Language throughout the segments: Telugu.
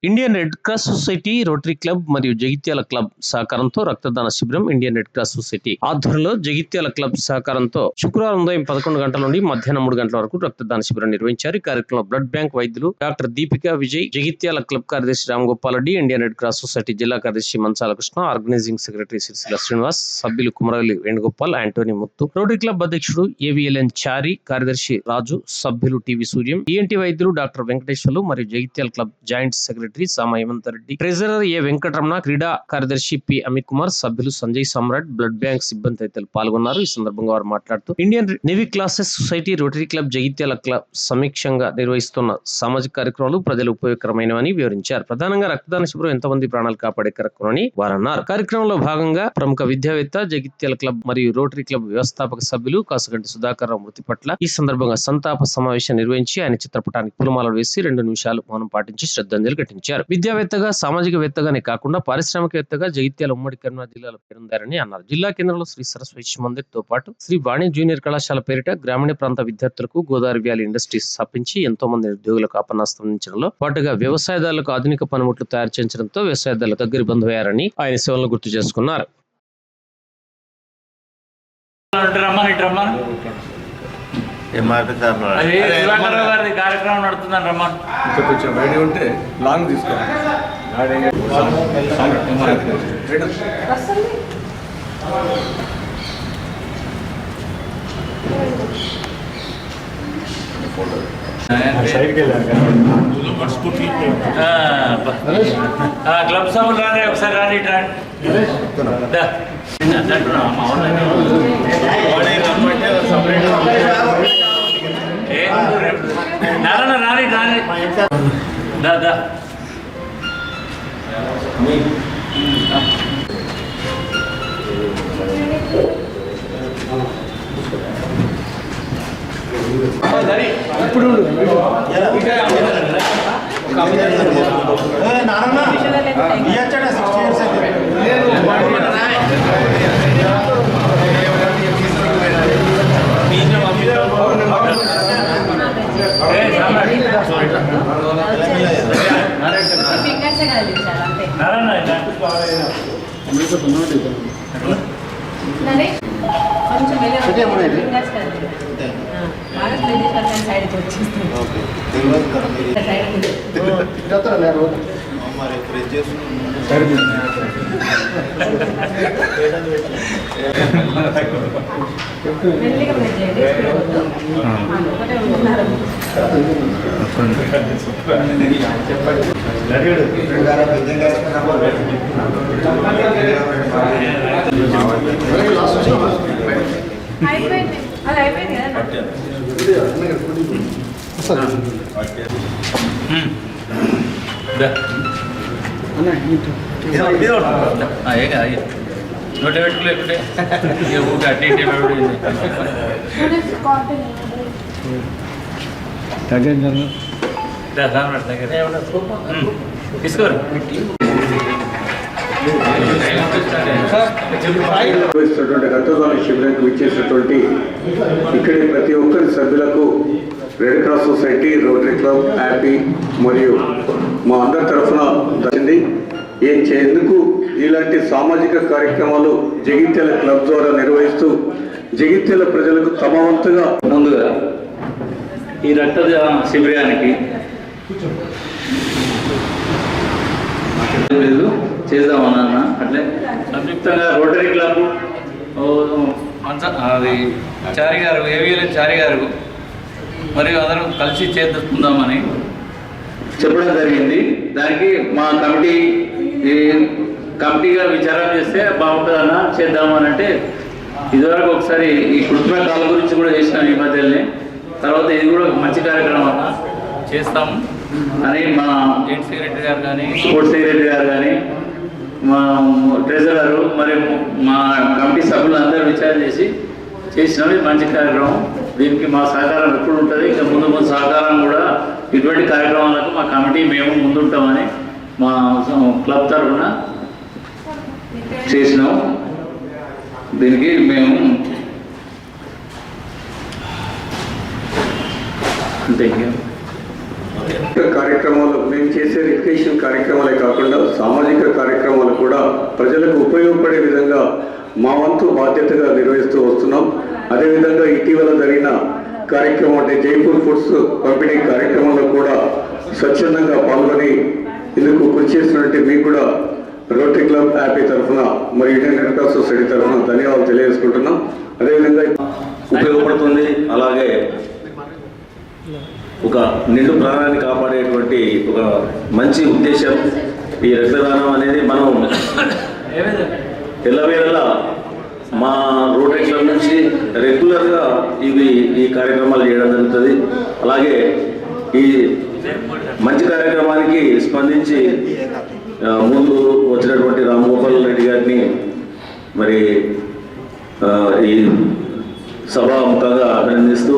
Indian red cross society, Rotary club మరియు జగిత్యాల క్లబ్ సహకారంతో రక్తదాన శిబిరం ఇండియన్ రెడ్ క్రాస్ సొసైటీ ఆధ్వర్యంలో జగిత్యాల క్లబ్ సహకారంతో శుక్రవారం ఉదయం 11 గంటల నుండి మధ్యాహ్నం 3 గంటల వరకు రక్తదాన శిబిరం నిర్వహించారు. ఈ కార్యక్రమంలో బ్లడ్ బ్యాంక్ వైద్యులు డాక్టర్ దీపికా విజయ్, జగిత్యాల క్లబ్ కార్యదర్శి Ram Gopal Reddy, Indian red cross society జిల్లా కార్యదర్శి మంచాల కృష్ణ, ఆర్గనైజింగ్ సెక్రటరీ సిరిసిల్ల శ్రీనివాస్, సభ్యులు Kumaravelli Venugopal, Antony Muthu, rotary club అధ్యక్షుడు ఏవిఎల్ఎన్ చారి, కార్యదర్శి రాజు, సభ్యులు టీవీ సూర్యం, ఈఎన్టీ వైద్యులు డాక్టర్ వెంకటేశ్వర్లు మరియు Jagtial club joint secretary Sama Hemanth Reddy, treasurer A Venkataramana, క్రీడా కార్యదర్శి పి అమిత్ కుమార్, సభ్యులు సంజయ్ సమ్రాట్, బ్లడ్ బ్యాంక్ సిబ్బంది తదితరులు పాల్గొన్నారు. ఈ సందర్భంగా వారు మాట్లాడుతూ Indian Navy classes society, Rotary Club Jagtial club సమీక్షంగా నిర్వహిస్తున్న సామాజిక కార్యక్రమాలు ప్రజలు ఉపయోగకరమైనవని వివరించారు. ప్రధానంగా రక్తదాన శిబిరం ఎంతమంది ప్రాణాలు కాపాడే కార్యక్రమని వారు అన్నారు. కార్యక్రమంలో భాగంగా ప్రముఖ విద్యావేత్త, జగిత్యాల క్లబ్ మరియు రోటరీ క్లబ్ వ్యవస్థాపక సభ్యులు కాసుగంటి సుధాకర్ రావు మృతి పట్ల ఈ సందర్భంగా సంతాప సమావేశం నిర్వహించి ఆయన చిత్రపటానికి పూలమాలలు వేసి 2 నిమిషాలు మౌనం పాటించి శ్రద్ధాంజలి ఘటించారు. విద్యావేత్తగా, సామాజికవేత్తగానే కాకుండా పారిశ్రామికవేత్తగా జగిత్యాల ఉమ్మడి కరీంనగర్ జిల్లాలో పేరుందారని అన్నారు. జిల్లా కేంద్రంలో శ్రీ సరస్వతి మందిర్ తో పాటు శ్రీ వాణి జూనియర్ కళాశాల పేరిట గ్రామీణ ప్రాంత విద్యార్థులకు గోదావరి వ్యాలీ ఇండస్ట్రీస్ స్థాపించి ఎంతో మంది నిరుద్యోగులకు ఆపన్నాస్తం అందించడంలో పాటుగా వ్యవసాయదారులకు ఆధునిక పనిముట్లు తయారు చేయించడంతో వ్యవసాయదారుల దగ్గర బంధువయ్యారని ఆయన సేవలను గుర్తు చేసుకున్నారు. కార్యక్రమం నడుతుందని రమ్మని కొంచెం ఐడియా ఉంటే లాంగ్ తీసుకోవాలి. క్లబ్ సభలు రాని ఒకసారి రాని నారాయణ రాని రాని దాదా ఇప్పుడు నోటే పెట్టుకోలేకుంటే తీసుకోరు. రక్తదాన శిబిరానికి విచ్చేసినటువంటి ఇక్కడి ప్రతి ఒక్కరి సభ్యులకు red cross society, Rotary club, happy మరియు మా అందరి తరఫున వచ్చింది. ఎందుకు ఇలాంటి సామాజిక కార్యక్రమాలు జగిత్యాల క్లబ్ ద్వారా నిర్వహిస్తూ జగిత్యాల ప్రజలకు తమ వంతుగా ముందుగా ఈ రక్తదాన శిబిరానికి చేద్దామన్న అట్లే సంయుక్తంగా రోటరీ క్లబ్ అది చారి గారు, ఏవిఎల్ఎన్ చారి గారు మరియు అందరూ కలిసి చేద్దామని చెప్పడం జరిగింది. దానికి మా కమిటీగా విచారణ చేస్తే బాగుంటుందన్న చేద్దామని అంటే ఇదివరకు ఒకసారి ఈ కృత్రిమ కాల గురించి కూడా చేసినాం ఈ మధ్యలోనే. తర్వాత ఇది కూడా మంచి కార్యక్రమం అన్న చేస్తాము అని మా జాయింట్ సెక్రటరీ గారు కానీ, స్పోర్ట్స్ సెక్రటరీ గారు కానీ, మా ట్రెజరర్ మరియు మా కమిటీ సభ్యులు అందరూ విచారణ చేసి చేసినాం. ఇది మంచి కార్యక్రమం. దీనికి మా సహకారం ఎప్పుడు ఉంటుంది. ఇంకా ముందు సహకారం కూడా ఇటువంటి కార్యక్రమాలకు మా కమిటీ మేము ముందుంటామని మా క్లబ్ తరఫున చేసినాం. దీనికి మేము అంతే. సామాజిక కార్యక్రమాలు మేము చేసే రిక్రియేషన్ కార్యక్రమాలే కాకుండా సామాజిక కార్యక్రమాలు కూడా ప్రజలకు ఉపయోగపడే విధంగా మా వంతు బాధ్యతగా నిర్వహిస్తూ వస్తున్నాం. అదేవిధంగా ఇటీవల జరిగిన కార్యక్రమం అంటే జైపూర్ ఫుడ్స్ పంపిణీ కార్యక్రమంలో కూడా స్వచ్ఛందంగా పాల్గొని ఇందుకు కృషి చేసినట్టు మీకు కూడా రోటరీ క్లబ్ హ్యాపీ తరఫున మరియు ఇండియన్ రెడ్ క్రాస్ సొసైటీ తరఫున ధన్యవాదాలు తెలియజేసుకుంటున్నాం. అదేవిధంగా ఉపయోగపడుతుంది. అలాగే ఒక నిండు ప్రాణాన్ని కాపాడేటువంటి ఒక మంచి ఉద్దేశం ఈ రక్తదానం అనేది. మనం ఎల్లవేళలా మా రోటరీ క్లబ్ నుంచి రెగ్యులర్గా ఈ కార్యక్రమాలు చేయడం జరుగుతుంది. అలాగే ఈ మంచి కార్యక్రమానికి స్పందించి ముందు వచ్చినటువంటి రామగోపాల్ రెడ్డి గారిని మరి ఈ సభాముఖంగా అభినందిస్తూ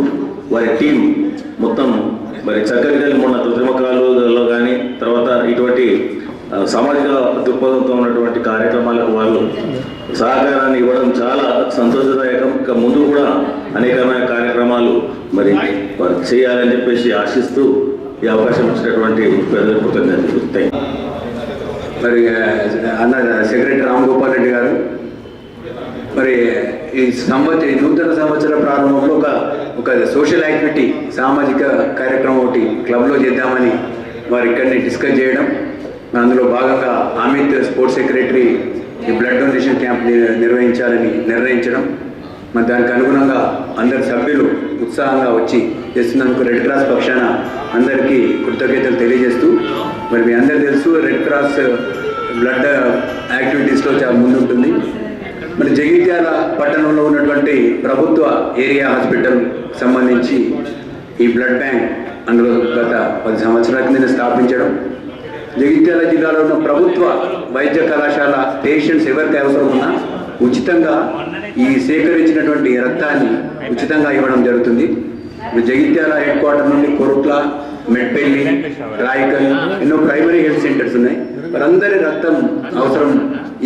వారి టీం మొత్తం మరి చక్కగా మొన్న కృత్రిమ కాలువలో కానీ తర్వాత ఇటువంటి సామాజిక దృక్పథంతో ఉన్నటువంటి కార్యక్రమాలకు వాళ్ళు సహకారాన్ని ఇవ్వడం చాలా సంతోషదాయకం. ఇంకా ముందు కూడా అనేకమైన కార్యక్రమాలు మరి వారు చేయాలని చెప్పేసి ఆశిస్తూ ఈ అవకాశం ఇచ్చినటువంటి పెద్దల కృతజ్ఞతలు. మరి అన్న సెక్రటరీ రామగోపాల్ రెడ్డి గారు మరి ఈ నూతన సంవత్సర ప్రారంభంలో ఒక సోషల్ యాక్టివిటీ సామాజిక కార్యక్రమం ఒకటి క్లబ్లో చేద్దామని వారు ఇక్కడిని డిస్కస్ చేయడం, అందులో భాగంగా అమిత్ స్పోర్ట్స్ సెక్రటరీ ఈ బ్లడ్ డొనేషన్ క్యాంప్ నిర్వహించాలని నిర్ణయించడం, మరి దానికి అనుగుణంగా అందరి సభ్యులు ఉత్సాహంగా వచ్చి చేస్తున్నందుకు రెడ్ క్రాస్ పక్షాన అందరికీ కృతజ్ఞతలు తెలియజేస్తూ, మరి మీ అందరికీ తెలుసు రెడ్ క్రాస్ బ్లడ్ యాక్టివిటీస్లో చాలా ముందుంటుంది. మరి జగిత్యాల పట్టణంలో ఉన్నటువంటి ప్రభుత్వ ఏరియా హాస్పిటల్ సంబంధించి ఈ బ్లడ్ బ్యాంక్ అందులో గత 10 సంవత్సరాల కింద స్థాపించడం, జగిత్యాల జిల్లాలో ఉన్న ప్రభుత్వ వైద్య కళాశాల పేషెంట్స్ ఎవరికి అవసరం ఉన్నా ఉచితంగా ఈ సేకరించినటువంటి రక్తాన్ని ఉచితంగా ఇవ్వడం జరుగుతుంది. జగిత్యాల హెడ్ క్వార్టర్ నుండి కొరుట్ల, మెట్పల్లి, రాయకల్ ఎన్నో ప్రైమరీ హెల్త్ సెంటర్స్ ఉన్నాయి. వారందరి రక్తం అవసరం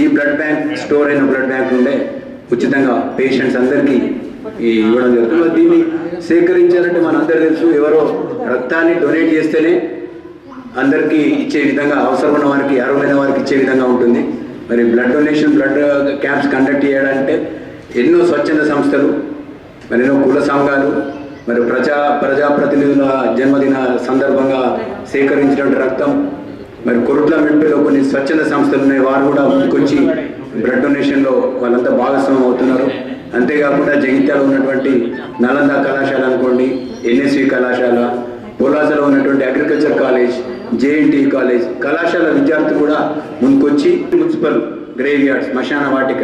ఈ బ్లడ్ బ్యాంక్ స్టోర్ అయిన బ్లడ్ బ్యాంక్ నుండే ఉచితంగా పేషెంట్స్ అందరికీ ఇవ్వడం జరుగుతుంది. మరి దీన్ని సేకరించాలంటే మనందరూ తెలుసు, ఎవరో రక్తాన్ని డొనేట్ చేస్తేనే అందరికీ ఇచ్చే విధంగా, అవసరం ఉన్న వారికి అర్హులైన వారికి ఇచ్చే విధంగా ఉంటుంది. మరి blood donation blood camps conduct చేయాలంటే ఎన్నో స్వచ్ఛంద సంస్థలు, మరి ఎన్నో కుల సంఘాలు, మరి ప్రజాప్రతినిధుల జన్మదిన సందర్భంగా సేకరించినటువంటి రక్తం, మరి కొరుట్ల మెట్పల్లిలో కొన్ని స్వచ్ఛంద సంస్థలు ఉన్నాయి, వారు కూడా ముందుకొచ్చి బ్లడ్ డొనేషన్లో వాళ్ళంతా భాగస్వామ్యం అవుతున్నారు. అంతేకాకుండా జగిత్యాల ఉన్నటువంటి నలంద కళాశాల అనుకోండి, ఎన్ఎస్వి కళాశాల, పొలాసలో ఉన్నటువంటి అగ్రికల్చర్ కాలేజ్, జేఎన్టీ కాలేజ్ కళాశాల విద్యార్థులు కూడా ముందుకొచ్చి మున్సిపల్ గ్రేవ్ యార్డ్స్, శ్మశాన వాటిక,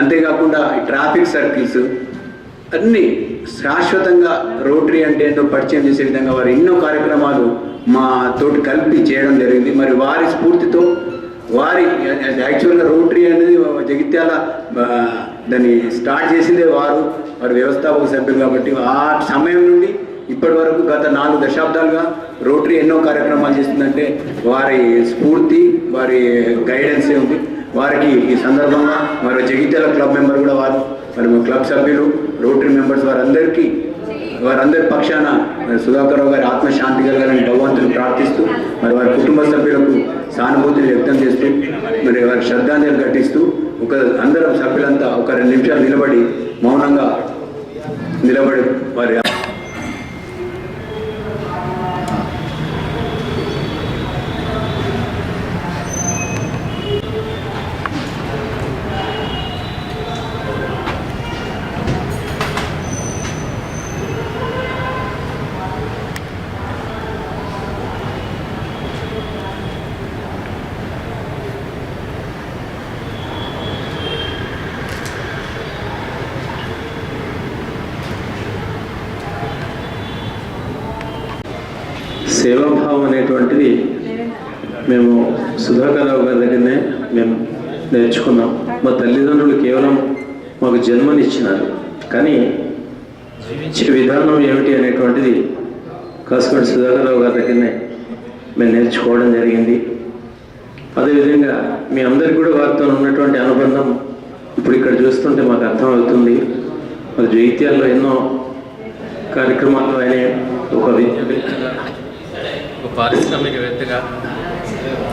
అంతేకాకుండా ట్రాఫిక్ సర్కిల్స్ అన్నీ శాశ్వతంగా రోటరీ అంటే ఏంటో పరిచయం చేసే విధంగా వారు ఎన్నో కార్యక్రమాలు మా తోటి కలిపి చేయడం జరిగింది. మరి వారి స్ఫూర్తితో వారి యాక్చువల్గా రోటరీ అనేది జగిత్యాల దాన్ని స్టార్ట్ చేసిందే వారి వ్యవస్థాపక సభ్యులు కాబట్టి ఆ సమయం నుండి ఇప్పటి వరకు గత 4 దశాబ్దాలుగా రోటరీ ఎన్నో కార్యక్రమాలు చేస్తుందంటే వారి స్ఫూర్తి, వారి గైడెన్సే ఉంది. వారికి ఈ సందర్భంగా మరి జగిత్యాల క్లబ్ మెంబర్ కూడా మరి మా క్లబ్ సభ్యులు, రోటరీ మెంబర్స్ వారందరి పక్షాన సుధాకర్ రావు గారి ఆత్మశాంతి కలగాలని భగవంతుని ప్రార్థిస్తూ, మరి వారి కుటుంబ సభ్యులకు సానుభూతిని వ్యక్తం చేస్తూ, మరి వారి శ్రద్ధాంజలి ఘటిస్తూ అందరం సభ్యులంతా ఒక 2 నిమిషాలు మౌనంగా నిలబడి వారి సేవాభావం అనేటువంటిది మేము సుధాకర్ రావు గారి దగ్గరనే మేము నేర్చుకున్నాం. మా తల్లిదండ్రులు కేవలం మాకు జన్మనిచ్చినారు, కానీ జీవించే విధానం ఏమిటి అనేటువంటిది కాసుకోటి సుధాకర్ రావు గారి దగ్గరనే మేము నేర్చుకోవడం జరిగింది. అదేవిధంగా మీ అందరికీ కూడా వారితో ఉన్నటువంటి అనుబంధం ఇప్పుడు ఇక్కడ చూస్తుంటే మాకు అర్థమవుతుంది. మరి జైత్యాల్లో ఎన్నో కార్యక్రమాలు ఆయన ఒక విద్యావేత్తగా ఒక పారిశ్రామికవేత్తగా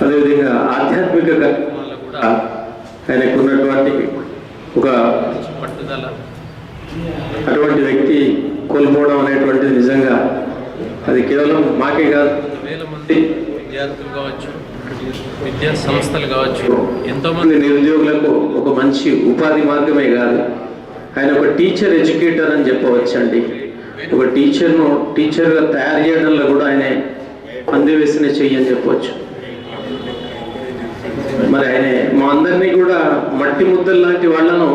అదేవిధంగా ఆధ్యాత్మిక కార్యక్రమాల్లో కూడా ఆయనకు ఉన్నటువంటి ఒక పట్టుదల, అటువంటి వ్యక్తి కోల్పోవడం అనేటువంటిది నిజంగా అది కేవలం మాకే కాదు, వేల మంది విద్యార్థులు కావచ్చు, విద్యా సంస్థలు కావచ్చు, ఎంతోమంది నిరుద్యోగులకు ఒక మంచి ఉపాధి మార్గమే కాదు, ఆయన ఒక టీచర్ ఎడ్యుకేటర్ అని చెప్పవచ్చు అండి. ఒక టీచర్గా తయారు చేయడంలో కూడా ఆయన అందివేసిన చెయ్యి అని చెప్పవచ్చు. మరి ఆయన మా అందరినీ కూడా మట్టి ముద్దలు లాంటి వాళ్ళను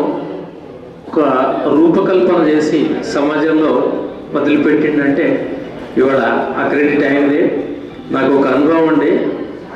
ఒక రూపకల్పన చేసి సమాజంలో వదిలిపెట్టిండంటే ఇవాళ ఆ క్రెడిట్ అయింది. నాకు ఒక అనుభవం అండి,